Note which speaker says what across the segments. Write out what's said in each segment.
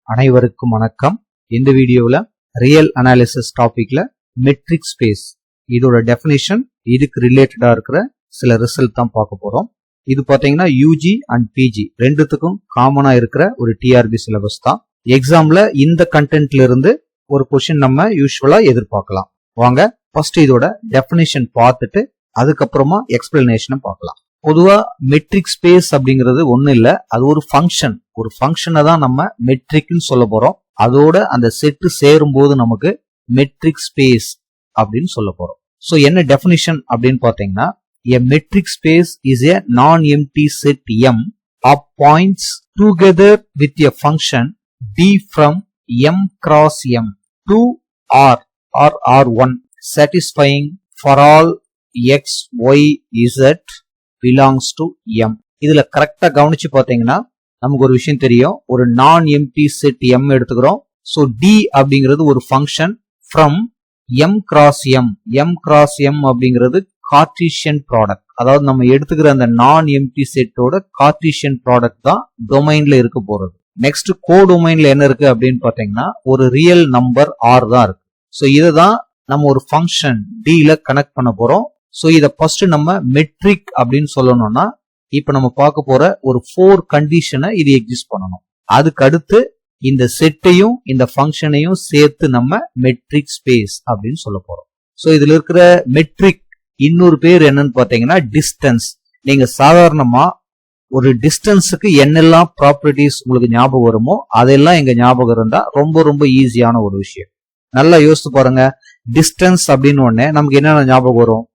Speaker 1: அனைவருக்கும் வணக்கம். இந்த வீடியோவில் ரியல் அனாலிசிஸ் டாபிக்ல மெட்ரிக் ஸ்பேஸ் இதோட டெஃபினிஷன், இதுக்கு ரிலேட்டடா இருக்கிற சில ரிசல்ட் தான் பார்க்க போறோம். இது பாத்தீங்கன்னா யூஜி அண்ட் பிஜி ரெண்டுத்துக்கும் காமனா இருக்கிற ஒரு டிஆர்பி சிலபஸ் தான். எக்ஸாம்ல இந்த கண்டென்ட்ல இருந்து ஒரு கொஸ்டின் நம்ம யூஸ்வலா எதிர்பார்க்கலாம். வாங்க ஃபர்ஸ்ட் இதோட டெஃபினிஷன் பார்த்துட்டு அதுக்கப்புறமா எக்ஸ்பிளனேஷனை பார்க்கலாம். பொதுவா மெட்ரிக் ஸ்பேஸ் அப்படிங்கிறது ஒண்ணு இல்ல, அது ஒரு ஃபங்க்ஷன். ஒரு ஃபங்க்ஷனை தான் நம்ம மெட்ரிக்னு சொல்ல போறோம். அதோட அந்த செட்டு சேரும் போது நமக்கு மெட்ரிக் ஸ்பேஸ் அப்படின்னு சொல்ல போறோம். சோ என்ன டெஃபினிஷன் அப்படின்னு பாத்தீங்கன்னா, a metric space is a non-empty set M of points together with a function d from M cross M to R or R1 satisfying for all x, y, z belongs to M. இதுல கரெக்டா கவனிச்சு பாத்தீங்கன்னா நமக்கு ஒரு விஷயம் தெரியும். ஒரு நான் எம்டி செட் M எடுத்துக்கிறோம். சோ D அப்படிங்கிறது ஒரு function from M cross M. M cross M அப்படிங்கிறது கார்ட்டீசியன் ப்ராடக்ட். அதாவது நம்ம எடுத்துக்கிற அந்த நான் எம்டி செட்டோட கார்ட்டீசியன் ப்ராடக்ட் தான் டொமைன்ல இருக்க போறது. நெக்ஸ்ட் கோ டொமைன்ல என்ன இருக்கு அப்படின்னு பாத்தீங்கன்னா ஒரு ரியல் நம்பர் R தான் இருக்கு. சோ இதை தான் நம்ம ஒரு ஃபங்க்ஷன் D ல கனெக்ட் பண்ண போறோம். சோ இதை ஃபர்ஸ்ட் நம்ம மெட்ரிக் அப்படின்னு சொல்லணும்னா இப்ப நம்ம பார்க்க போற ஒரு 4 கண்டிஷனை இது எக்ஸிஸ்ட் பண்ணணும். அதுக்கு அடுத்து இந்த செட்டையும் இந்த ஃபங்க்ஷனையும் சேர்த்து நம்ம மெட்ரிக் ஸ்பேஸ் அப்படின்னு சொல்ல போறோம். சோ இதுல இருக்கிற மெட்ரிக் இன்னொரு பேர் என்னன்னு பாத்தீங்கன்னா டிஸ்டன்ஸ். நீங்க சாதாரணமா ஒரு டிஸ்டன்ஸுக்கு என்னெல்லாம் ப்ராப்பர்ட்டிஸ் உங்களுக்கு ஞாபகம் வருமோ அதெல்லாம் எங்க ஞாபகம் இருந்தா ரொம்ப ரொம்ப ஈஸியான ஒரு விஷயம். நல்லா யோசித்து பாருங்க. டிஸ்டன்ஸ் அப்படின்னு உடனே நமக்கு என்னென்ன ஞாபகம் வரும்?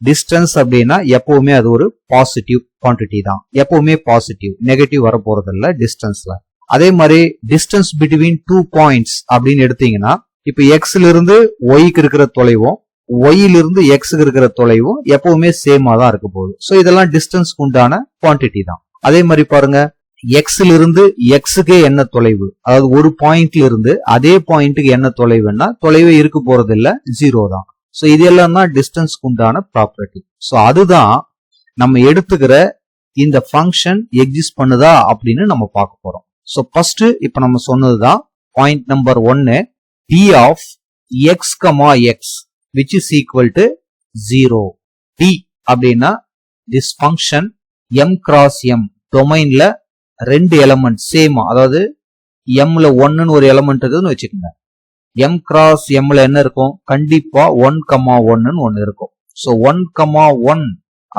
Speaker 1: டிஸ்டன்ஸ் அப்படின்னா எப்பவுமே அது ஒரு பாசிட்டிவ் குவான்டிட்டி தான். எப்பவுமே பாசிட்டிவ், நெகட்டிவ் வர போறது இல்ல டிஸ்டன்ஸ்ல. அதே மாதிரி டிஸ்டன்ஸ் பிட்வீன் 2 பாயிண்ட்ஸ் அப்படின்னு எடுத்தீங்கன்னா இப்ப எக்ஸ்ல இருந்து ஒய்க்கு இருக்கிற தொலைவும் ஒய்ல இருந்து எக்ஸுக்கு இருக்கிற தொலைவும் எப்பவுமே சேமா தான் இருக்க போகுது. சோ இதெல்லாம் டிஸ்டன்ஸ்க்கு உண்டான குவான்டிட்டி தான். அதே மாதிரி பாருங்க, எக்ஸ்ல இருந்து எக்ஸுக்கே என்ன தொலைவு, அதாவது ஒரு பாயிண்ட்ல இருந்து அதே பாயிண்ட்டுக்கு என்ன தொலைவுன்னா தொலைவே இருக்க போறது இல்ல, 0 தான். சோ இதெல்லாம் தான் டிஸ்டன்ஸ்க்கு உண்டான ப்ராப்பர்ட்டி. சோ அதுதான் நம்ம எடுத்துக்கிற இந்த ஃபங்க்ஷன் எக்ஸிஸ்ட் பண்ணுதா அப்படின்னு நம்ம பார்க்க போறோம். சோ ஃபர்ஸ்ட் இப்ப நம்ம சொன்னதுதான் point number 1, d of x, x which is equal to 0. d அப்படின்னா this function m cross m டொமைன்ல 2 element same, அதாவது mல 1ன்னு ஒரு எலமெண்ட் இருக்குதுன்னு வச்சுக்கோங்க. m cross mல என்ன இருக்கும்? கண்டிப்பா 1,1ன்னு ஒன்னு இருக்கும். சோ 1,1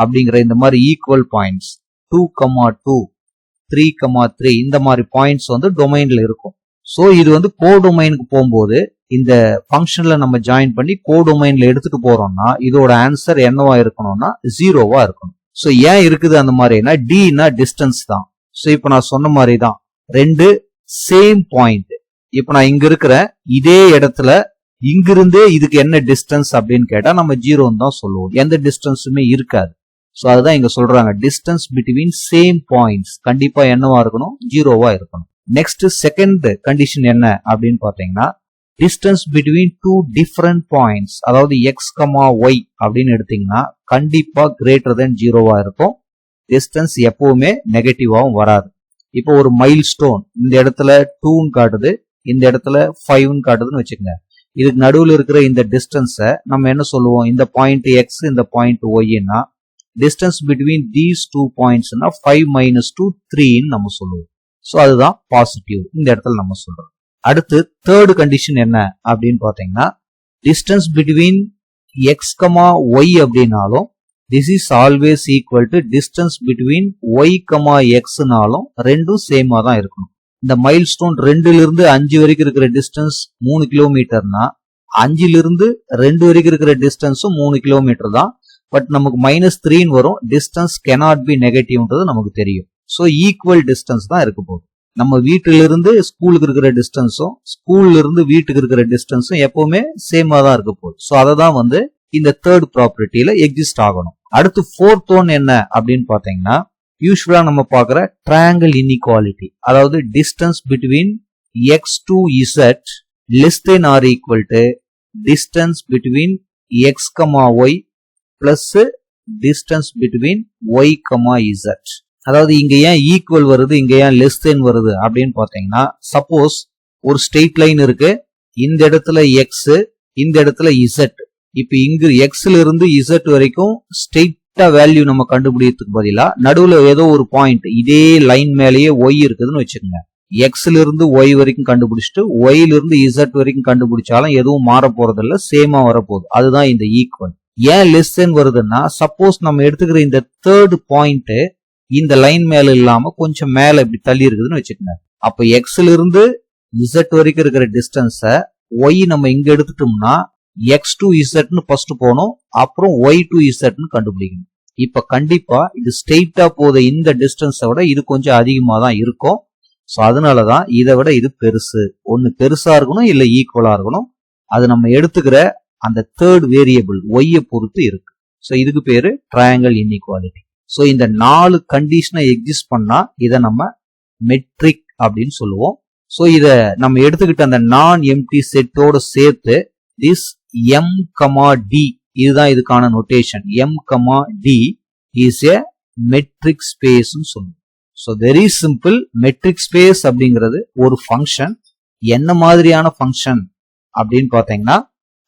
Speaker 1: அப்படிங்கிற இந்த மாதிரி ஈக்குவல் பாயிண்ட்ஸ் 2,2 3,3 இந்த மாதிரி பாயிண்ட்ஸ் வந்து டொமைன்ல இருக்கும். சோ இது வந்து கோ டொமைனுக்கு போகும்போது இந்த ஃபங்க்ஷன்ல நம்ம ஜாயின் பண்ணி கோ டொமைன்ல எடுத்துட்டு போறோம்னா இதோட ஆன்சர் என்னவா இருக்கணும்னா 0வா இருக்கணும். சோ ஏன் இருக்குது அந்த மாதிரினா dனா டிஸ்டன்ஸ் தான். சோ இப்ப நான் சொன்ன மாதிரி தான் 2 சேம் பாயிண்ட். இப்ப நான் இங்க இருக்கிற இதே இடத்துல இங்கிருந்தே இதுக்கு என்ன டிஸ்டன்ஸ் அப்படின்னு கேட்டா நம்ம 0ன்னு தான் சொல்லுவோம். எந்த டிஸ்டன்ஸுமே இருக்காது. சோ அதுதான் இங்க சொல்றாங்க டிஸ்டன்ஸ் பிட்வீன் சேம் பாயிண்ட்ஸ் கண்டிப்பா என்னவா இருக்கணும்? 0வா இருக்கணும். நெக்ஸ்ட் செகண்ட் கண்டிஷன் என்ன அப்படின்னு பாத்தீங்கன்னா டிஸ்டன்ஸ் பிட்வீன் 2 டிஃபரண்ட் பாயிண்ட்ஸ், அதாவது x, y அப்படின்னு எடுத்தீங்கன்னா கண்டிப்பா கிரேட்டர் தென் 0வா இருக்கும். டிஸ்டன்ஸ் எப்பவுமே நெகட்டிவாவும் வராது. இப்போ ஒரு மைல் ஸ்டோன் இந்த இடத்துல 2ன்னு காட்டுது, இந்த இடத்துல 5ன்னு காட்டுதுன்னு வச்சுக்கோங்க. இதுக்கு நடுவில் இருக்கிற இந்த டிஸ்டன்ஸை நம்ம என்ன சொல்லுவோம்? இந்த பாயிண்ட் x, இந்த பாயிண்ட் yன்னா டிஸ்டன்ஸ் பிட்வீன் தீஸ் 2 பாயிண்ட்ஸ்னா 5 - 2 3ன்னு நம்ம சொல்லுவோம். சோ அதுதான் பாசிட்டிவ் இந்த இடத்துல நம்ம சொல்றோம். அடுத்து தேர்ட் கண்டிஷன் என்ன அப்படின்னு பாத்தீங்கன்னா டிஸ்டன்ஸ் பிட்வீன் x, y அப்படின்னாலும் this is always equal to distance between y, xனாலும் ரெண்டும் சேமா தான் இருக்கணும். இந்த மைல் ஸ்டோன் 2ல இருந்து 5 வரைக்கும் இருக்கிற டிஸ்டன்ஸ் 3 கிலோமீட்டர்னா 5ல இருந்து 2 வரைக்கும் இருக்கிற டிஸ்டன்ஸும் 3 கிலோமீட்டர் தான். பட் நமக்கு -3ன்னு வரும். டிஸ்டன்ஸ் cannot be நெகட்டிவ்ன்றது நமக்கு தெரியும். சோ ஈக்குவல் டிஸ்டன்ஸ் தான் இருக்க போகுது. நம்ம வீட்டுல இருந்து ஸ்கூலுக்கு இருக்கிற டிஸ்டன்ஸும் ஸ்கூல்ல இருந்து வீட்டுக்கு இருக்கிற டிஸ்டன்ஸும் எப்பவுமே சேமா தான் இருக்க போகுது. சோ அததான் வந்து இந்த தேர்ட் ப்ராப்பர்ட்டியில எக்ஸிஸ்ட் ஆகணும். அடுத்து ஃபோர்த் ஒன் என்ன அப்படின்னு பாத்தீங்கன்னா யூஸ்வலா நம்ம பாக்குற ட்ரையாங்கிள் இன்இக்வாலிட்டி, அதாவது distance between x to z less than or equal to distance between x, y plus distance between y, z. அதாவது இங்க ஏன் ஈக்குவல் வருது, இங்க ஏன் லெஸ் தென் வருது அப்படின்னு பாத்தீங்கன்னா சப்போஸ் ஒரு ஸ்ட்ரெயிட் லைன் இருக்கு, இந்த இடத்துல எக்ஸ், இந்த இடத்துல இசட். இப்ப இங்கு எக்ஸ்ல இருந்து இசட் வரைக்கும் ஸ்ட்ரெயிட்டா வேல்யூ நம்ம கண்டுபிடிக்கிறதுக்கு பதிலா நடுவுல ஏதோ ஒரு பாயிண்ட் இதே லைன் மேலேயே ஒய் இருக்குதுன்னு வச்சுக்கோங்க. எக்ஸ்ல இருந்து ஒய் வரைக்கும் கண்டுபிடிச்சிட்டு ஒய்ல இருந்து இசட் வரைக்கும் கண்டுபிடிச்சாலும் எதுவும் மாற போறதில்ல, சேமா வரப்போகுது. அதுதான் இந்த ஈக்குவல். ஏன் லெஸ் தென் வருதுன்னா, சப்போஸ் நம்ம எடுத்துக்கிற இந்த தேர்ட் பாயிண்ட் இந்த லைன் மேல இல்லாம கொஞ்சம் மேல இப்படி தள்ளி இருக்குதுன்னு வச்சுக்கோங்க. அப்ப எக்ஸ்ல இருந்து இசட் வரைக்கும் இருக்கிற டிஸ்டன்ஸ ஒய் நம்ம இங்க எடுத்துட்டோம்னா எக்ஸ் டு இசட்னு ஃபர்ஸ்ட் போகணும், அப்புறம் ஒய் டு இசட்னு கண்டுபிடிக்கணும். இப்ப கண்டிப்பா இது ஸ்ட்ரெயிட்டா போத இந்த டிஸ்டன்ஸை விட இது கொஞ்சம் அதிகமா தான் இருக்கும். ஸோ அதனாலதான் இதை விட இது பெருசு. ஒன்னு பெருசா இருக்கணும், இல்ல ஈக்குவலா இருக்கணும். அது நம்ம எடுத்துக்கிற அந்த தேர்ட் வேரியபிள் ஒய்யை பொறுத்து இருக்கு. ஸோ இதுக்கு பேரு ட்ரையாங்கிள் இன்இக்வாலிட்டி. ஸோ இந்த 4 கண்டிஷனை எக்ஸிஸ்ட் பண்ணா இதை நம்ம மெட்ரிக் அப்படின்னு சொல்லுவோம். ஸோ இத நம்ம எடுத்துக்கிட்ட அந்த நான் எம்டி செட்டோட சேர்த்து திஸ் எம் கமா டி, இதுதான் இதுக்கான notation. M comma D is a metric space சொல்லுவோம். So very simple. Metric space அப்படிங்கிறது ஒரு ஃபங்க்ஷன். என்ன மாதிரியான ஃபங்க்ஷன் அப்படின்னு பாத்தீங்கன்னா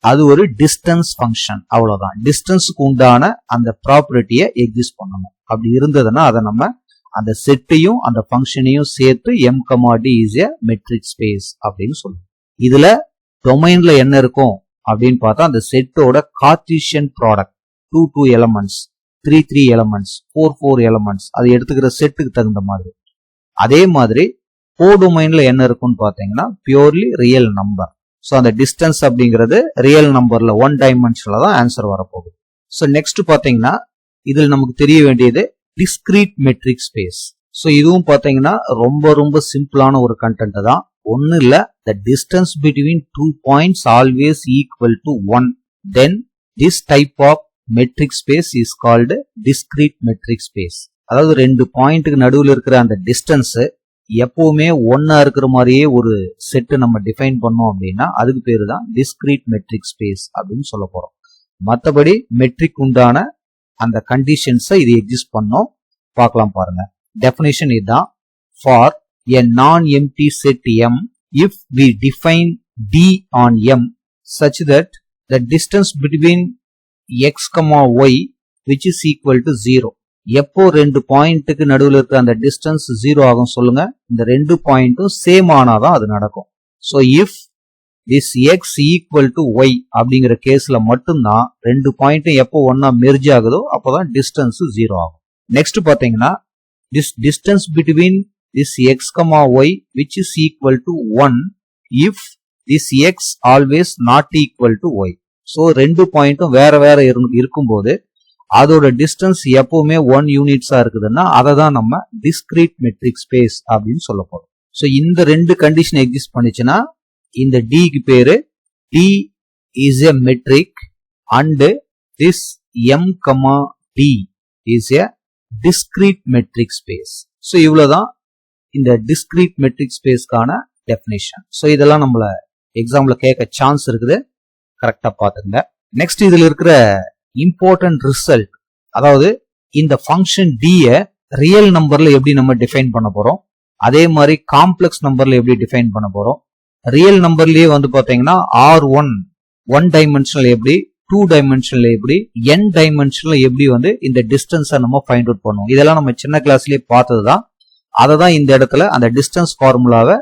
Speaker 1: அது ஒரு டிஸ்டன்ஸ் ஃபங்க்ஷன், அவ்வளவுதான். டிஸ்டன்ஸுக்கு உண்டான அந்த ப்ராப்பர்ட்டியை எக்ஸிஸ்ட் பண்ணணும். அப்படி இருந்ததுன்னா அதை நம்ம அந்த செட்டையும் அந்த ஃபங்க்ஷனையும் சேர்த்து M comma D is a metric space அப்படின்னு சொல்லுவோம். இதுல டொமைன்ல என்ன இருக்கும் அப்படின்னு பார்த்தா அந்த செட்டோட Cartesian product 2 elements, 3 elements, 4 elements, அது எடுத்துக்கிற செட்டுக்கு தகுந்த மாதிரி. அதே மாதிரி கோடொமைன்ல என்ன இருக்கும்னு பாத்தீங்கன்னா பியூர்லி ரியல் நம்பர். ஸோ அந்த டிஸ்டன்ஸ் அப்படிங்கிறது ரியல் நம்பர்ல 1 டைமென்ஷன்ல தான் ஆன்சர் வரப்போகுது. ஸோ நெக்ஸ்ட் பாத்தீங்கன்னா இதில் நமக்கு தெரிய வேண்டியது டிஸ்கிரீட் மெட்ரிக் ஸ்பேஸ். ஸோ இதுவும் பாத்தீங்கன்னா ரொம்ப ரொம்ப சிம்பிளான ஒரு கண்டென்ட் தான். ஒன்னு இல்ல, the distance between 2 points always equal to 1. Then this type of metric space is called discrete metric space. அதாவது 2 பாயிண்ட்டுக்கு நடுவில் இருக்கிற அந்த டிஸ்டன்ஸ் எப்பவுமே ஒன்னா இருக்கிற மாதிரியே ஒரு செட் நம்ம டிஃபைன் பண்ணோம் அப்படின்னா அதுக்கு பேரு தான் டிஸ்கிரீட் மெட்ரிக் ஸ்பேஸ் அப்படின்னு சொல்ல போறோம். மற்றபடி மெட்ரிக் உண்டான அந்த கண்டிஷன்ஸை இது எக்ஸிஸ்ட் பண்ணோம். பார்க்கலாம் பாருங்க. டெஃபினேஷன் இதுதான். For a non-empty set M, if we define D on M such that the distance between x, y which is equal to 0. எப்போ 2 பாயிண்ட்டுக்கு நடுவில் இருக்கிற அந்த டிஸ்டன்ஸ் 0 ஆகும் சொல்லுங்க. இந்த 2 பாயிண்ட்டும் சேம் ஆனாதான் அது நடக்கும். So if this x equal to y அப்படிங்கிற கேஸ்ல மட்டும்தான் 2 பாயிண்ட்டும் எப்போ ஒன்னா மெர்ஜ் ஆகுதோ அப்போதான் டிஸ்டன்ஸ் 0 ஆகும். நெக்ஸ்ட் பாத்தீங்கன்னா this distance between this x comma y which is equal to 1 if this x always not equal to y. so 2 பாயிண்ட்டும் வேற வேற இருக்கும்போது அதோட டிஸ்டன்ஸ் எப்பவுமே 1 யூனிட்ஸா இருக்குதுன்னா அதை தான் நம்ம டிஸ்கிரீட் மெட்ரிக் ஸ்பேஸ் அப்படின்னு சொல்ல போறோம். ஸோ இந்த 2 கண்டிஷன் எக்ஸிஸ்ட் பண்ணிச்சுன்னா இந்த டிக்கு பேரு D is a metric and this M comma D is a discrete metric space. So இவ்வளவுதான் இந்த டிஸ்கிரீட் மெட்ரிக் ஸ்பேஸ்க்கான டெஃபினிஷன். ஸோ இதெல்லாம் நம்மள எக்ஸாம்ல கேட்க சான்ஸ் இருக்குது, கரெக்டா பாத்துங்க. நெக்ஸ்ட் இதுல இருக்கிற இம்பார்ட்டன்ட் ரிசல்ட், அதாவது இந்த ஃபங்க்ஷன் டிய ரியல் நம்பர்ல எப்படி நம்ம டிஃபைன் பண்ண போறோம், அதே மாதிரி காம்ப்ளெக்ஸ் நம்பர்ல எப்படி டிஃபைன் பண்ண போறோம். ரியல் நம்பர்லயே வந்து பாத்தீங்கன்னா R1 1 டைமென்ஷனல் எப்படி, 2 டைமென்ஷன்ல எப்படி, n டைமென்ஷன்ல எப்படி வந்து இந்த டிஸ்டன்ஸை நம்ம ஃபைண்ட் அவுட் பண்ணுவோம். இதெல்லாம் நம்ம சின்ன கிளாஸ்லயே பார்த்ததுதான். அதை தான் இந்த இடத்துல அந்த டிஸ்டன்ஸ் ஃபார்முலாவை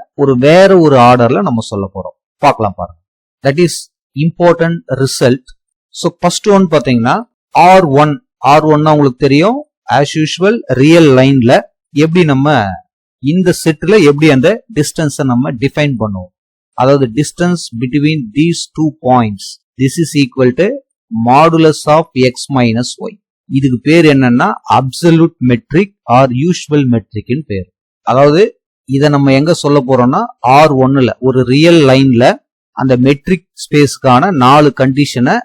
Speaker 1: வேற ஒரு ஆர்டர்ல நம்ம சொல்ல போறோம். பார்க்கலாம் பாருங்க. That is important result. So first one பாத்தீங்கன்னா R1 உங்களுக்கு தெரியும். ஆஸ் யூஷுவல் ரியல் லைன்ல எப்படி நம்ம இந்த செட்ல எப்படி அந்த டிஸ்டன்ஸை நம்ம டிஃபைன் பண்ணுவோம். அதாவது distance between these 2 points this is equal to modulus of x minus y. இதுக்கு பேர் என்னன்னா absolute metric or usual metric பேர். அதாவது இதை நம்ம எங்க சொல்ல போறோம்னா R1ல ஒரு ரியல் லைன்ல அந்த மெட்ரிக் ஸ்பேஸ்க்கான 4 கண்டிஷனை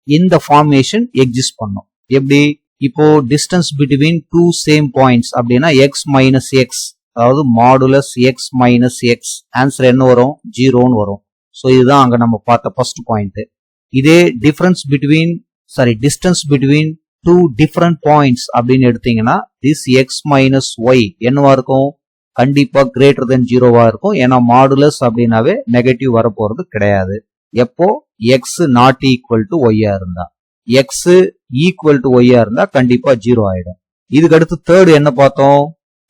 Speaker 1: இந்த ஃபார்மேஷன் எக்ஸிஸ்ட் பண்ணும். எப்படி, இப்போ டிஸ்டன்ஸ் பிட்வீன் 2 சேம் பாயிண்ட்ஸ் அப்படின்னா எக்ஸ் மைனஸ் எக்ஸ், அதாவது modulus X minus X, answer என்ன வரும், 0ன்னு வரும். ஸோ இதுதான் அங்க நம்ம பார்த்த ஃபர்ஸ்ட் பாயிண்ட். இதே டிஸ்டன்ஸ் பிட்வீன் 2 டிஃபரண்ட் பாயிண்ட்ஸ் அப்படின்னு எடுத்தீங்கன்னா திஸ் எக்ஸ் மைனஸ் ஒய் என்னவா இருக்கும், கண்டிப்பா கிரேட்டர் தென் 0வா இருக்கும். ஏன்னா மாடுலஸ் அப்படின்னாவே நெகட்டிவ் வரப்போறது கிடையாது. எப்போ எக்ஸ் நாட் ஈக்குவல் டு ஒய்யா இருந்தா, எக்ஸ் ஈக்குவல் டு ஒய்யா இருந்தா கண்டிப்பா 0 ஆயிடும். இதுக்கு அடுத்து தேர்டு என்ன பார்த்தோம்?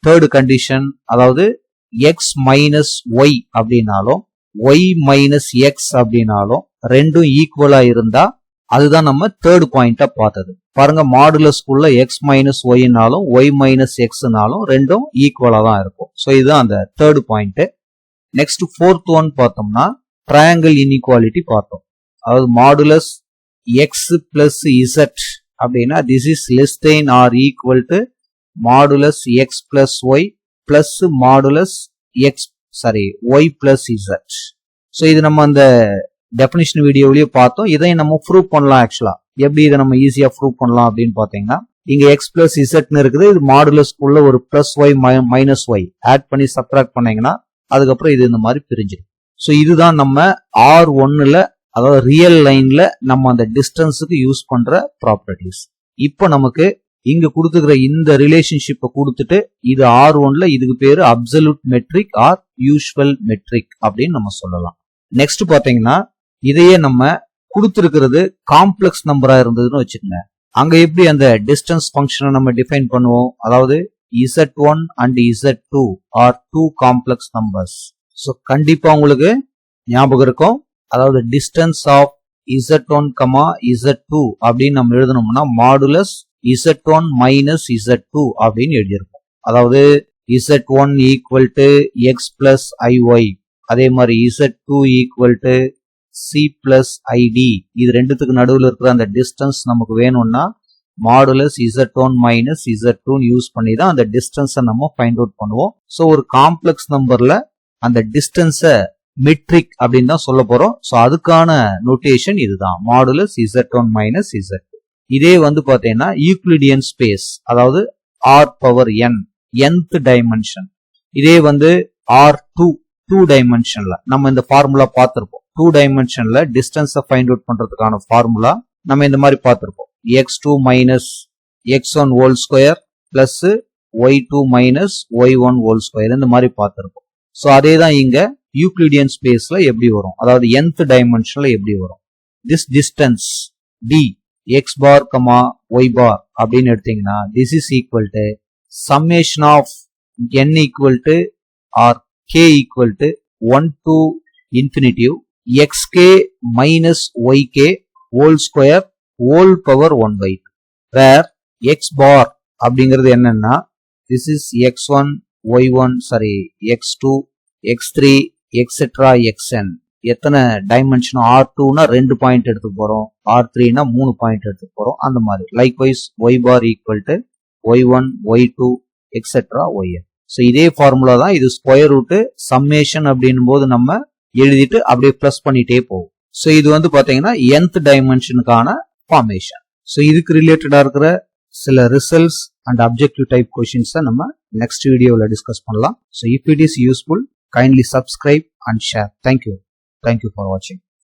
Speaker 1: தேர்டு கண்டிஷன், அதாவது எக்ஸ் மைனஸ் ஒய் அப்படின்னாலும் ஒய் மைனஸ் எக்ஸ் அப்படின்னாலும் ரெண்டும் ஈக்குவலா இருந்தா அதுதான் நம்ம தேர்டு பாயிண்டா பார்த்தது. பாருங்க, மாடுலஸ்குள்ள எக்ஸ் மைனஸ் ஒய்னாலும் ஒய் மைனஸ் எக்ஸ்னாலும் ரெண்டும் ஈக்குவலா தான் இருக்கும். ஸோ இதுதான் அந்த third point. Next fourth one பார்த்தோம்னா ட்ரையாங்கிள் இன்இக்வாலிட்டி பார்த்தோம். அதாவது மாடுலஸ் எக்ஸ் பிளஸ் இசட் அப்படின்னா this is less than or equal to modulus x plus y plus modulus x y plus z. So இது நம்ம அந்த டெஃபினிஷன் வீடியோவிலேயே பார்த்தோம். இதையும் நம்ம ப்ரூவ் பண்ணலாம். ஆக்சுவலா எப்படி இதை நம்ம ஈஸியா ப்ரூவ் பண்ணலாம் அப்படின்னு பாத்தீங்கன்னா, இங்க எக்ஸ் பிளஸ் இசட்னு இருக்குது. இது மாடுலஸ்குள்ள ஒரு plus y minus y add பண்ணி சப்ட்ராக்ட் பண்ணீங்கன்னா அதுக்கப்புறம் இது இந்த மாதிரி பிரிஞ்சிடும். ஸோ இதுதான் நம்ம R1ல, அதாவது ரியல் லைன்ல நம்ம அந்த டிஸ்டன்ஸுக்கு யூஸ் பண்ற ப்ராப்பர்ட்டிஸ். இப்போ நமக்கு இங்க கொடுத்துக்கிற இந்த ரிலேஷன்ஷிப்பை கொடுத்துட்டு இது R1ல இதுக்கு பேரு absolute metric or usual metric அப்படின்னு நம்ம சொல்லலாம். நெக்ஸ்ட் பாத்தீங்கன்னா, இதையே நம்ம கொடுத்திருக்கிறது காம்ப்ளெக்ஸ் நம்பரா இருந்ததுன்னு வச்சுக்கோங்க. அங்க எப்படி அந்த டிஸ்டன்ஸ் ஃபங்க்ஷனை நம்ம டிஃபைன் பண்ணுவோம்? அதாவது Z1 and Z2 are two complex numbers. So கண்டிப்பா உங்களுக்கு ஞாபகம் இருக்கும். அதாவது டிஸ்டன்ஸ் ஆஃப் Z1, Z2 அப்படின்னு நம்ம எழுதணும்னா மாடுலஸ் Z1 மைனஸ் Z2 அப்படின்னு எழுதியிருக்கோம். அதாவது Z1 equal to x plus i y, அதே மாதிரி Z2 equal to c plus i d. இது ரெண்டுத்துக்கு நடுவில் இருக்கிற அந்த டிஸ்டன்ஸ் நமக்கு வேணும்னா modulus Z1 minus Z2 use பண்ணி தான் அந்த டிஸ்டன்ஸை நம்ம ஃபைண்ட் அவுட் பண்ணுவோம். ஸோ ஒரு காம்ப்ளெக்ஸ் நம்பர்ல அந்த டிஸ்டன்ஸை மெட்ரிக் அப்படின்னு தான் சொல்ல போறோம். ஸோ அதுக்கான நோட்டேஷன் இதுதான், மாடுலஸ் Z1 மைனஸ் Z2. இதே வந்து பாத்தீங்கன்னா யூக்ளிடியன் ஸ்பேஸ், அதாவது R power n, nth dimension. இதே வந்து R2 டூ டைமென்ஷன்ல நம்ம இந்த ஃபார்முலா பார்த்திருப்போம். 2 டைமென்ஷன்ல டிஸ்டன்ஸை ஃபைண்ட் அவுட் பண்றதுக்கான ஃபார்முலா நம்ம இந்த மாதிரி பார்த்திருப்போம். x2 minus x1 whole square plus y2 minus y1 whole square இந்த மாதிரி பார்த்திருப்போம். ஸோ அதே தான் இங்க யூக்ளிடியன் ஸ்பேஸ்ல எப்படி வரும், அதாவது nth டைமென்ஷன்ல எப்படி வரும். This distance d x bar, y bar அப்படின்னு எடுத்தீங்கன்னா this is equal to summation of n equal to or k equal to 1 to infinitive xk minus yk whole square whole power 1 by 2, where x bar அப்படிங்கிறது என்னன்னா this is x1 y1 x2 x3 etc xn. எத்தனை dimension R2னா 2 point எடுத்து போறோம், R3னா 3 point எடுத்து போறோம். அந்த மாதிரி likewise y bar equal to y1 y2 etc yn. So இதே ஃபார்முலா தான் இது. ஸ்கொயர் ரூட் சம்மேஷன் அப்படின்னும் போது நம்ம எழுதிட்டு அப்படியே பிளஸ் பண்ணிட்டே போகும். ஸோ இது வந்து பாத்தீங்கன்னா nth டைமென்ஷனுக்கான ஃபார்மேஷன். ஸோ இதுக்கு ரிலேட்டடா இருக்கிற சில ரிசல்ட்ஸ் அண்ட் அப்ஜெக்டிவ் டைப் கொஸ்டின்ஸை நம்ம நெக்ஸ்ட் வீடியோவில் டிஸ்கஸ் பண்ணலாம். So if it is useful, kindly subscribe and share. Thank you for watching.